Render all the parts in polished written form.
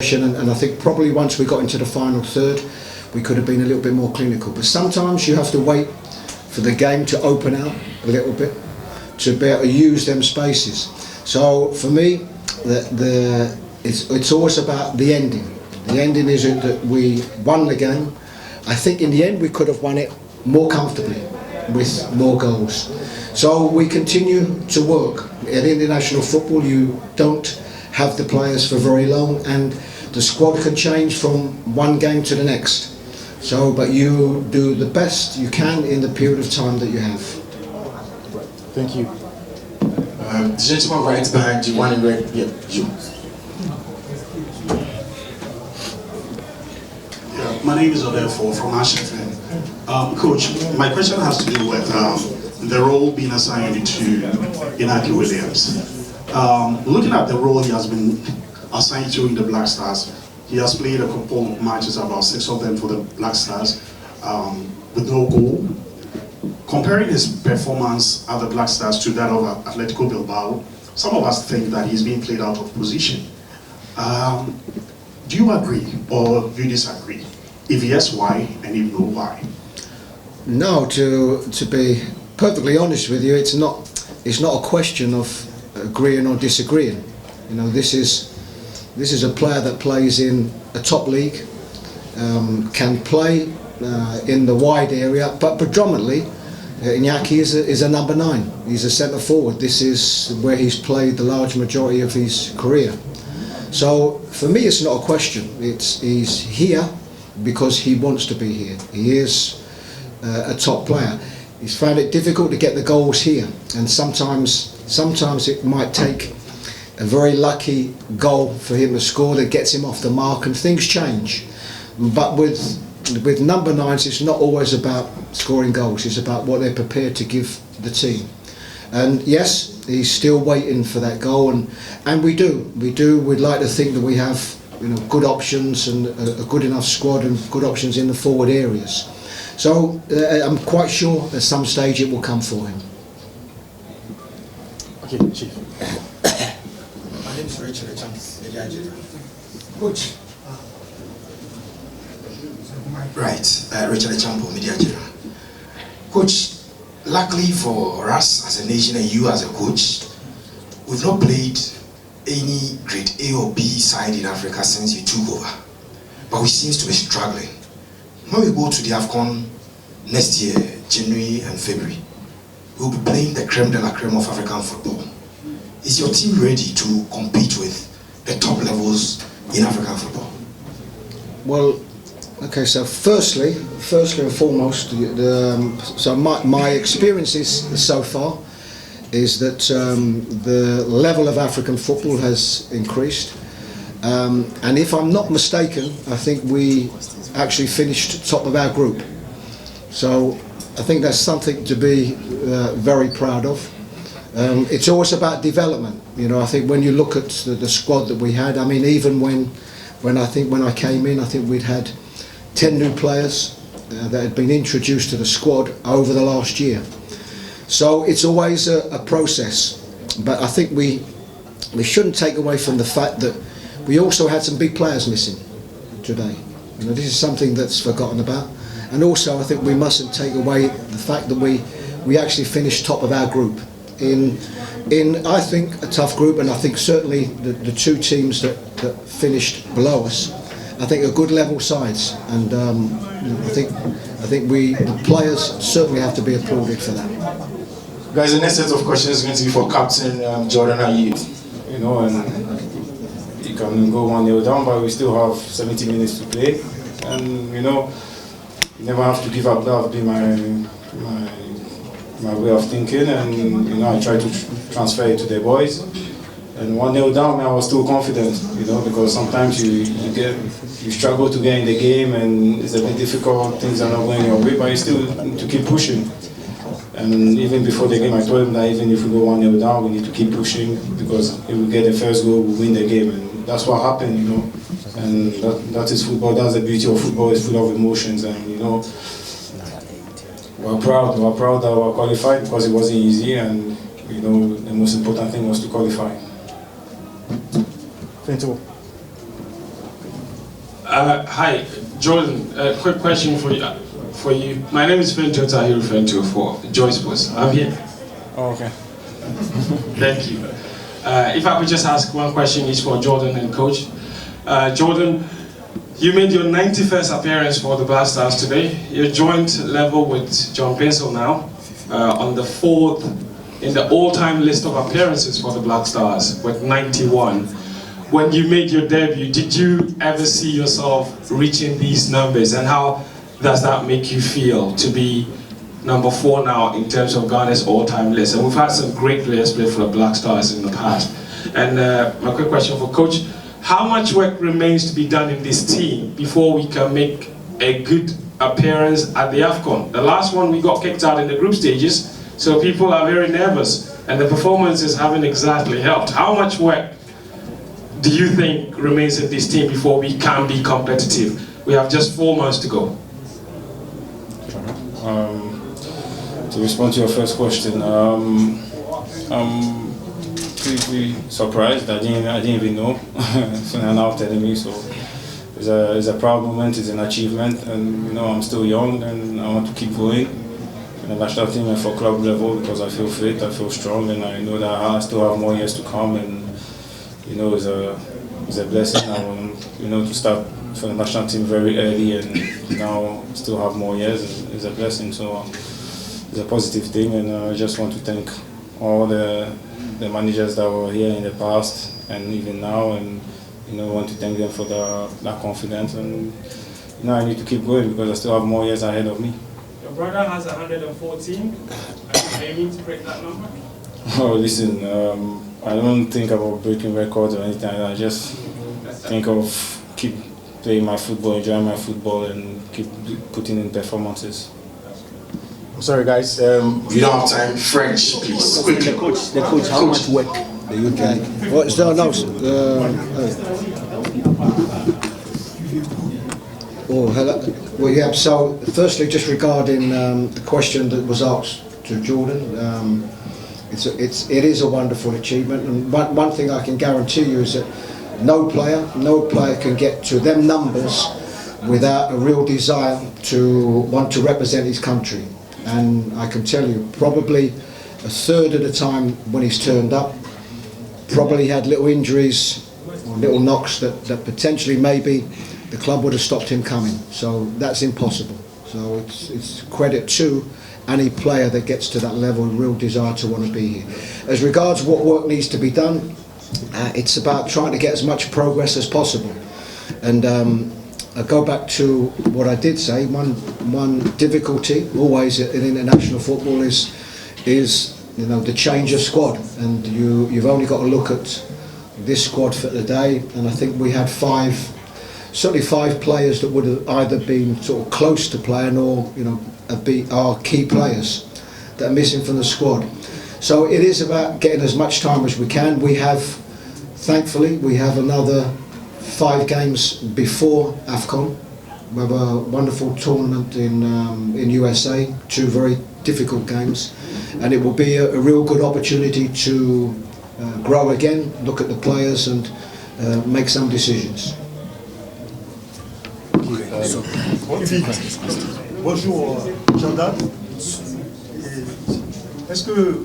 And I think probably once we got into the final third, we could have been a little bit more clinical. But sometimes you have to wait for the game to open out a little bit to be able to use them spaces. So for me, it's always about the ending. The ending is that we won the game. I think in the end we could have won it more comfortably with more goals. So we continue to work. At international football, you don't have the players for very long, and the squad can change from one game to the next. So, but you do the best you can in the period of time that you have. Thank you. The gentleman right behind you, one in red. Yeah, you. Yeah, my name is Odefo from Ashton. Coach, my question has to do with the role being assigned to Inaki Williams. Looking at the role he has been assigned to in the Black Stars, he has played a couple of matches, about 6 of them for the Black Stars, with no goal. Comparing his performance at the Black Stars to that of Atletico Bilbao, some of us think that he's being played out of position. Do you agree or do you disagree? If yes, why? And if no, why? No, to be perfectly honest with you, it's not a question of agreeing or disagreeing. You know, this is a player that plays in a top league, can play in the wide area, but predominantly Iñaki is a number 9. He's a centre forward. This is where he's played the large majority of his career. So for me, it's not a question. He's here because he wants to be here. He is a top player. He's found it difficult to get the goals here, and sometimes it might take a very lucky goal for him to score that gets him off the mark, and things change. But with number 9s, it's not always about scoring goals. It's about what they're prepared to give the team. And yes, he's still waiting for that goal, and we'd like to think that we have, you know, good options and a good enough squad and good options in the forward areas. So I'm quite sure at some stage it will come for him. Okay, Chief. My name is Richard Coach. Right, Richard Echampo, Media General. Coach, luckily for us as a nation and you as a coach, we've not played any grade A or B side in Africa since you took over. But we seem to be struggling. When we go to the Afcon next year, January and February, we'll be playing the creme de la creme of African football. Is your team ready to compete with the top levels in African football? Well, okay, so firstly and foremost, so my experiences so far is that the level of African football has increased. And if I'm not mistaken, I think we actually finished top of our group. So I think that's something to be very proud of. It's always about development. You know, I think when you look at the squad that we had, I mean, even when I came in, I think we'd had 10 new players that had been introduced to the squad over the last year. So it's always a process. But I think we shouldn't take away from the fact that we also had some big players missing today. You know, this is something that's forgotten about. And also I think we mustn't take away the fact that we actually finished top of our group in I think a tough group, and I think certainly the 2 teams that finished below us, I think are good level sides, and I think the players certainly have to be applauded for that. Guys, the next set of questions is going to be for Captain Jordan Ayew. You know, and you can go 1-0 down, but we still have 70 minutes to play, and you know, you never have to give up. That would be my way of thinking, and you know, I try to transfer it to the boys. And 1-0 down, I was still confident, you know, because sometimes you struggle to get in the game, and it's a bit difficult. Things are not going your way, but you still need to keep pushing. And even before the game, I told him that even if we go 1-0 down, we need to keep pushing, because if we get the first goal, we win the game, and that's what happened, you know. And that is football. That's the beauty of football. It's full of emotions, and you know, we're proud that we're qualified, because it wasn't easy, and you know, the most important thing was to qualify. Fento. Hi, Jordan. Quick question for you. My name is Fenton Tahiru Fenton for Joyce Post. I'm here. Oh, okay. Thank you. If I could just ask one question each for Jordan and Coach. Jordan, you made your 91st appearance for the Black Stars today. You're joint level with John Pencil now, on the 4th in the all-time list of appearances for the Black Stars with 91. When you made your debut, did you ever see yourself reaching these numbers, and how does that make you feel to be number 4 now in terms of Ghana's all-time list? And we've had some great players play for the Black Stars in the past. And my quick question for Coach, how much work remains to be done in this team before we can make a good appearance at the Afcon? The last one we got kicked out in the group stages, so people are very nervous, and the performances haven't exactly helped. How much work do you think remains in this team before we can be competitive? We have just 4 months to go. To respond to your first question, I'm pretty surprised. I didn't even know. So now telling me, so it's a proud moment, it's an achievement, and you know I'm still young and I want to keep going. In the national team and for club level, because I feel fit, I feel strong, and I know that I still have more years to come. And you know, it's a blessing. I want, you know, to start for the national team very early, and now still have more years. It's a blessing. So it's a positive thing, and I just want to thank all the managers that were here in the past and even now, and you know, I want to thank them for that confidence. And you know, I need to keep going because I still have more years ahead of me. Your brother has 114. Are you aiming to break that number? Oh, listen. I don't think about breaking records or anything. I just think of keep playing my football, enjoying my football, and keep putting in performances. I'm sorry, guys. We don't have time. French, please. Quickly. The coach, how much work do you think? What is there? No. Hello. Well, yeah. So, firstly, just regarding the question that was asked to Jordan. It is a wonderful achievement, and one thing I can guarantee you is that no player can get to them numbers without a real desire to want to represent his country. And I can tell you, probably a third of the time when he's turned up, probably had little injuries or little knocks that potentially maybe the club would have stopped him coming. So that's impossible. So it's credit to any player that gets to that level, real desire to want to be here. As regards what work needs to be done, it's about trying to get as much progress as possible. And I go back to what I did say. One difficulty always in international football is you know, the change of squad, and you've only got to look at this squad for today. And I think we had certainly five players that would have either been sort of close to playing or, you know, are key players that are missing from the squad. So it is about getting as much time as we can. Thankfully, we have another 5 games before Afcon. We have a wonderful tournament in USA, 2 very difficult games, and it will be a real good opportunity to grow again, look at the players and make some decisions. Bonjour Jordan. Est-ce que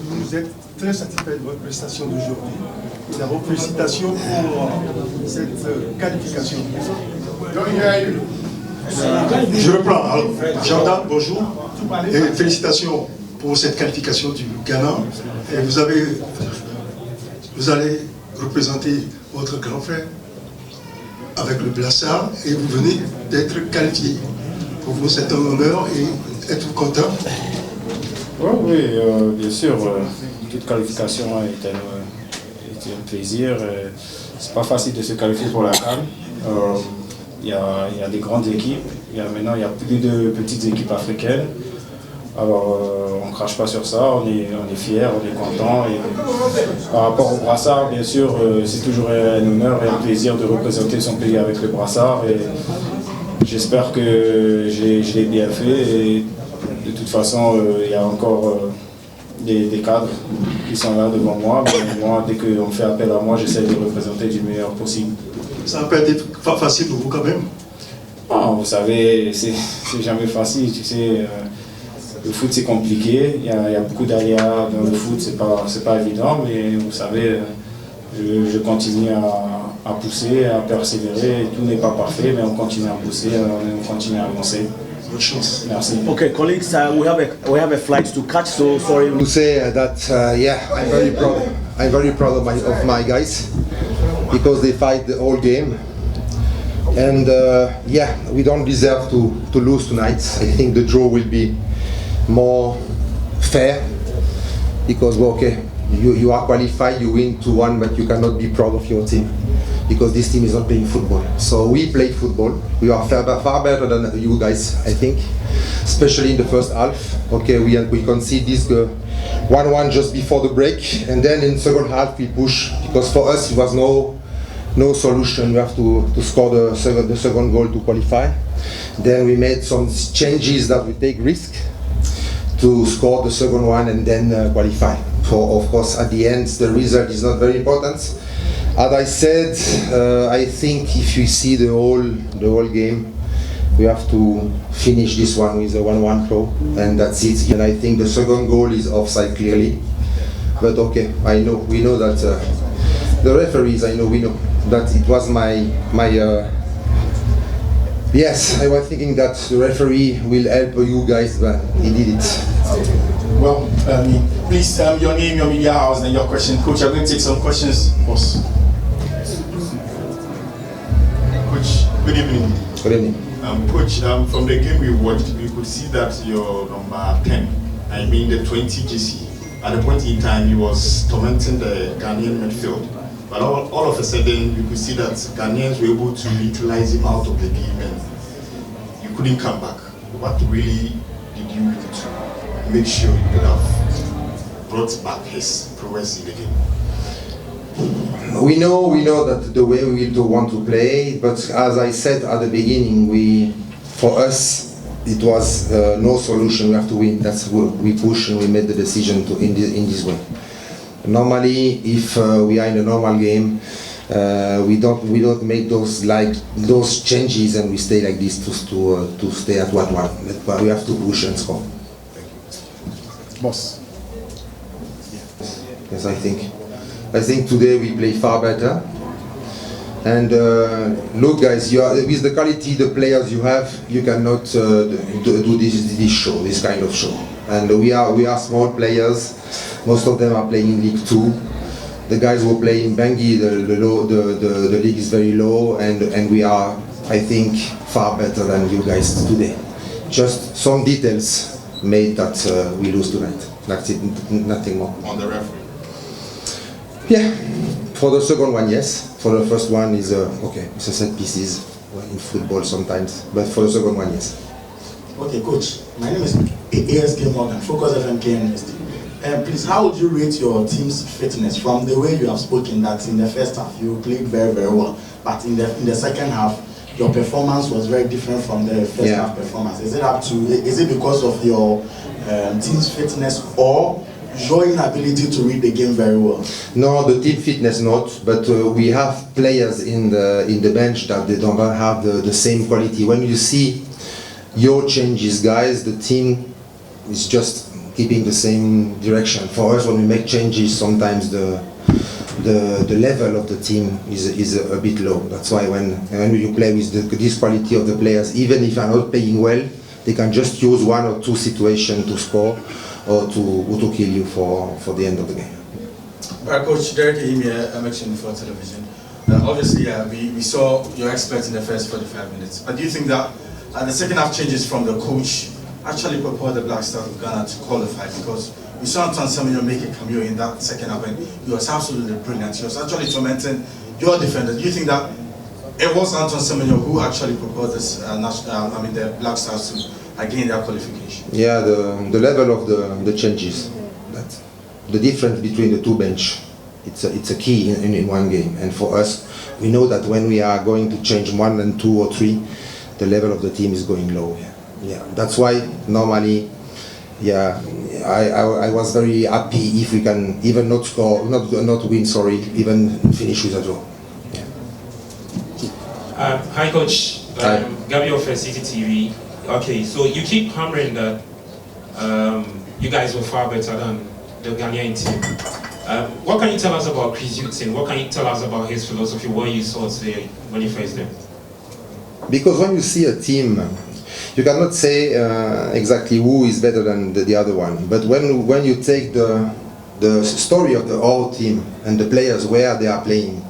vous êtes très satisfait de votre prestation d'aujourd'hui? D'abord, félicitations pour cette qualification. Je reprends. Alors, Jordan, bonjour. Et félicitations pour cette qualification du Ghana. Et vous allez représenter votre grand frère avec le Brassard et vous venez d'être qualifié. Pour vous, c'est un honneur et êtes-vous content? Oui, bien sûr. Toute qualification est un plaisir. C'est pas facile de se qualifier pour la CAN. Il y a des grandes équipes. Maintenant, il y a plus de petites équipes africaines. Alors, on ne crache pas sur ça. On est fiers, on est contents. Et par rapport au brassard, bien sûr, c'est toujours un honneur et un plaisir de représenter son pays avec le brassard. Et j'espère que je l'ai bien fait. Et de toute façon, il y a encore des cadres qui sont là devant moi. Mais moi, dès qu'on fait appel à moi, j'essaie de représenter du meilleur possible. Ça n'a pas été facile pour vous quand même. Ah, vous savez, c'est jamais facile, tu sais. Le foot c'est compliqué, il y a beaucoup d'aléas dans le foot, c'est pas évident, mais vous savez, je continue à pousser, à persévérer. Tout n'est pas parfait, mais on continue à pousser, on continue à avancer. Bonne chance. Merci. Okay, colleagues, we have a flight to catch, so sorry. To say that yeah, I'm very proud. I'm very proud of my guys because they fight the whole game, and yeah, we don't deserve to lose tonight. I think the draw will be more fair because well, okay, you are qualified, you win 2-1, but you cannot be proud of your team because this team is not playing football. So we play football. We are far better than you guys, I think, especially in the first half. Okay, we concede this 1-1 just before the break, and then in second half we push because for us it was no solution. We have to score the second goal to qualify. Then we made some changes that we take risk to score the second one and then qualify. For of course at the end the result is not very important. As I said, I think if you see the whole game, we have to finish this one with a 1-1 draw, and that's it. And I think the second goal is offside clearly. But okay, we know that the referees, we know that it was my yes, I was thinking that the referee will help you guys, but he did it. Well, please your name, your media house, and your question. Coach, I'm going to take some questions. Boss. Coach, good evening. Good evening. Coach, from the game we watched, we could see that your number 10, I mean the 20 GC, at a point in time he was tormenting the Ghanaian midfield. But all of a sudden, we could see that Ghanaians were able to utilize him out of the game and you couldn't come back. What really did you do to make sure you could have brought back his prowess in the game? We know that the way we do want to play, but as I said at the beginning, for us it was no solution. We have to win. That's what we push, and we made the decision in this way. Normally, if we are in a normal game, we don't make those changes, and we stay like this to stay at 1-1. But we have to push and score. Boss. Yes, I think today we play far better. And look, guys, with the quality the players you have, you cannot do this kind of show. And we are small players. Most of them are playing in League 2. The guys who play in Bangui, the league is very low, and we are, I think, far better than you guys today. Just some details made that we lose tonight. That's it, nothing more. On the referee? Yeah, for the second one, yes. For the first one is okay. It's a set pieces in football sometimes, but for the second one, yes. Okay, Coach. My name is ASK Morgan, Focus FM University. Please, how would you rate your team's fitness from the way you have spoken that in the first half you played very, very well, but in the second half your performance was very different from the first half performance? Is it because of your team's fitness or your inability to read the game very well? No, the team fitness not, but we have players in the bench that they don't have the same quality. When you see your changes, guys, the team is just keeping the same direction. For us, when we make changes, sometimes the level of the team is a bit low. That's why when you play with this quality of the players, even if they are not playing well, they can just use one or two situations to score or to kill you for the end of the game. Coach Derek Ayew here, MXN for television. Obviously, we saw your exploits in the first 45 minutes. But do you think that the second half changes from the coach actually prepared the Black Stars of Ghana to qualify? Because we saw Anton Semenyo make a cameo in that second half and he was absolutely brilliant. He was actually tormenting your defenders. Do you think that it was Anton Semenyo who actually prepared this, the Black Stars to gain their qualification? Yeah, the level of the changes, the difference between the two bench, it's a key in one game. And for us, we know that when we are going to change 1 and 2 or 3, the level of the team is going low. Yeah, that's why normally, I was very happy if we can even not score, not win, sorry, even finish with a draw. Yeah. Hi, Coach. Hi. Gabriel for CCTV. Okay, so you keep hammering that you guys were far better than the Ghanaian team. What can you tell us about Chris Hughton? What can you tell us about his philosophy? What you saw today when you faced them? Because when you see a team, you cannot say exactly who is better than the other one. But when you take the story of the whole team and the players where they are playing,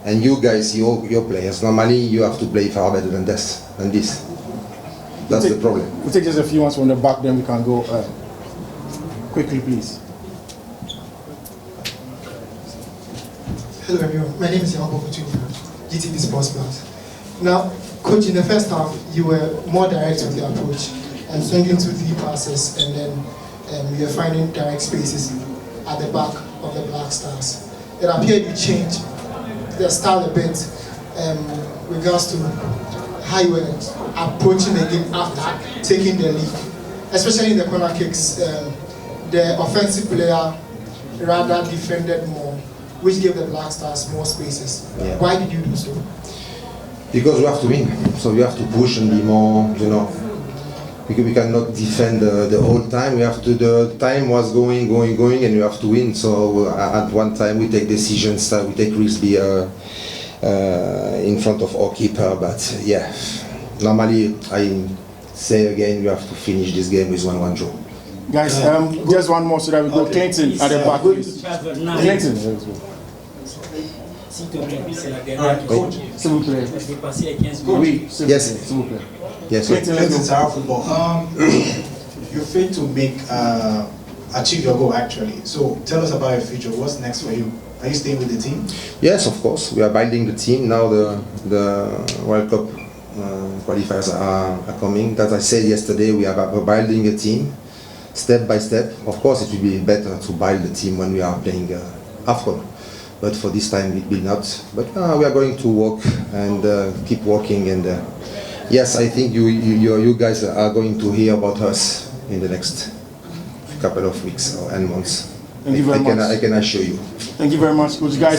and you guys, your players, normally you have to play far better than this. That's the problem. We'll take just a few ones from the back, then we can go quickly, please. Hello everyone, my name is Yambo from GTV Sports Plus. Now, Coach, in the first half, you were more direct with the approach and swinging to deep passes, and then you were finding direct spaces at the back of the Black Stars. It appeared you changed the style a bit regards to how you were approaching the game after taking the lead, especially in the corner kicks. The offensive player rather defended more, which gave the Black Stars more spaces. Yeah. Why did you do so? Because we have to win, so we have to push and be more, because we cannot defend the whole time. We have to. The time was going, and you have to win. So at one time we take decisions, we take risks in front of our keeper. But yeah, normally I say again, we have to finish this game with 1-1 draw. Guys, just one more so that we go. Okay. Clinton at the back, please. Clinton. S'il vous plaît. Oui, yes. S'il vous plaît. Yes. Clinton, Sarah Football. You failed to achieve your goal actually. So tell us about your future. What's next for you? Are you staying with the team? Yes, of course. We are building the team now. The World Cup qualifiers are coming. As I said yesterday, we are building a team step by step. Of course, it will be better to build the team when we are playing Afcon. But for this time it will not. But we are going to work and keep working. And yes, I think you guys are going to hear about us in the next couple of weeks and months. Thank you very much. I can assure you. Thank you very much, Coach. Guys.